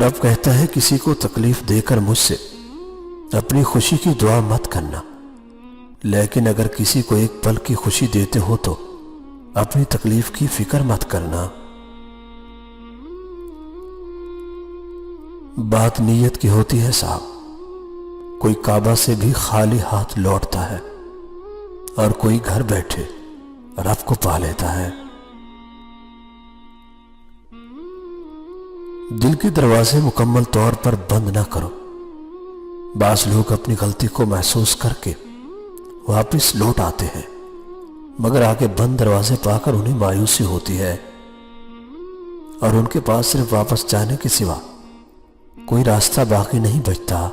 رب کہتا ہے کسی کو تکلیف دے کر مجھ سے اپنی خوشی کی دعا مت کرنا، لیکن اگر کسی کو ایک پل کی خوشی دیتے ہو تو اپنی تکلیف کی فکر مت کرنا۔ بات نیت کی ہوتی ہے صاحب۔ کوئی کعبہ سے بھی خالی ہاتھ لوٹتا ہے اور کوئی گھر بیٹھے رب کو پا لیتا ہے۔ دل کے دروازے مکمل طور پر بند نہ کرو۔ بعض لوگ اپنی غلطی کو محسوس کر کے واپس لوٹ آتے ہیں، مگر آگے بند دروازے پا کر انہیں مایوسی ہوتی ہے اور ان کے پاس صرف واپس جانے کے سوا کوئی راستہ باقی نہیں بچتا۔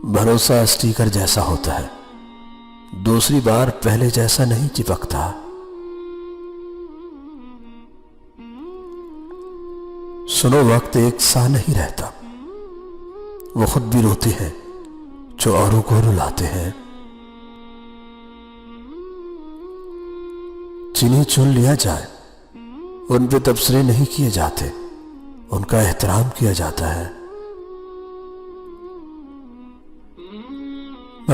بھروسہ اسٹیکر جیسا ہوتا ہے، دوسری بار پہلے جیسا نہیں چپکتا۔ سنو، وقت ایک سا نہیں رہتا، وہ خود بھی روتے ہیں جو اوروں کو رلاتے ہیں۔ جنہیں چن لیا جائے ان پہ تبصرے نہیں کیے جاتے، ان کا احترام کیا جاتا ہے۔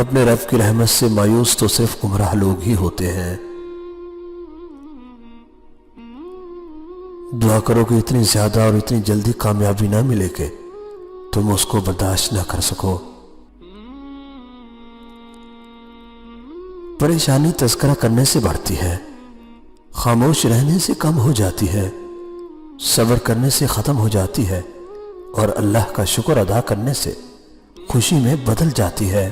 اپنے رب کی رحمت سے مایوس تو صرف گمراہ لوگ ہی ہوتے ہیں۔ دعا کرو کہ اتنی زیادہ اور اتنی جلدی کامیابی نہ ملے کہ تم اس کو برداشت نہ کر سکو۔ پریشانی تذکرہ کرنے سے بڑھتی ہے، خاموش رہنے سے کم ہو جاتی ہے، صبر کرنے سے ختم ہو جاتی ہے اور اللہ کا شکر ادا کرنے سے خوشی میں بدل جاتی ہے۔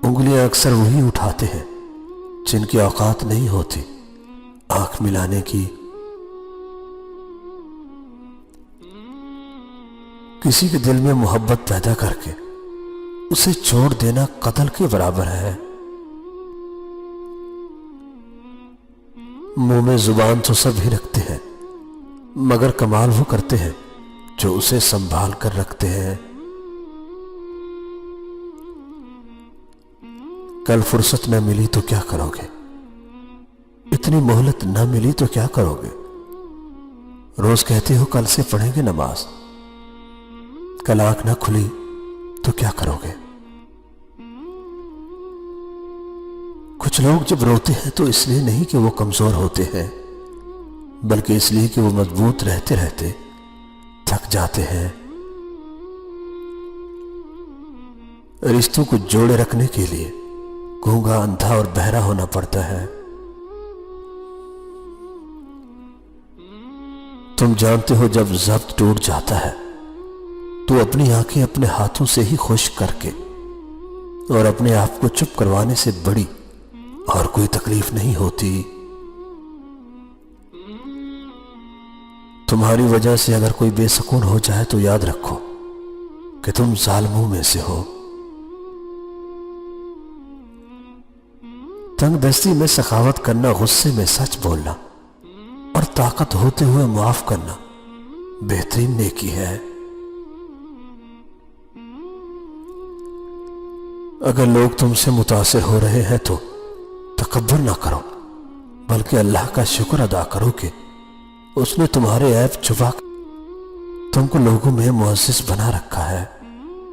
انگلیاں اکثر وہی اٹھاتے ہیں جن کی اوقات نہیں ہوتی آنکھ ملانے کی۔ کسی کے دل میں محبت پیدا کر کے اسے چھوڑ دینا قتل کے برابر ہے۔ منہ میں زبان تو سب ہی رکھتے ہیں، مگر کمال وہ کرتے ہیں جو اسے سنبھال کر رکھتے ہیں۔ کل فرصت نہ ملی تو کیا کرو گے؟ اتنی مہلت نہ ملی تو کیا کرو گے؟ روز کہتے ہو کل سے پڑھیں گے نماز، کل آنکھ نہ کھلی تو کیا کرو گے؟ کچھ لوگ جب روتے ہیں تو اس لیے نہیں کہ وہ کمزور ہوتے ہیں، بلکہ اس لیے کہ وہ مضبوط رہتے رہتے تھک جاتے ہیں۔ رشتوں کو جوڑے رکھنے کے لیے گونگا، اندھا اور بہرا ہونا پڑتا ہے۔ تم جانتے ہو جب ضبط ٹوٹ جاتا ہے تو اپنی آنکھیں اپنے ہاتھوں سے ہی خشک کر کے اور اپنے آپ کو چپ کروانے سے بڑی اور کوئی تکلیف نہیں ہوتی۔ تمہاری وجہ سے اگر کوئی بے سکون ہو جائے تو یاد رکھو کہ تم ظالموں میں سے ہو۔ تنگ دستی میں سخاوت کرنا، غصے میں سچ بولنا اور طاقت ہوتے ہوئے معاف کرنا بہترین نیکی ہے۔ اگر لوگ تم سے متاثر ہو رہے ہیں تو تکبر نہ کرو، بلکہ اللہ کا شکر ادا کرو کہ اس نے تمہارے عیب چھپا کر تم کو لوگوں میں معزز بنا رکھا ہے۔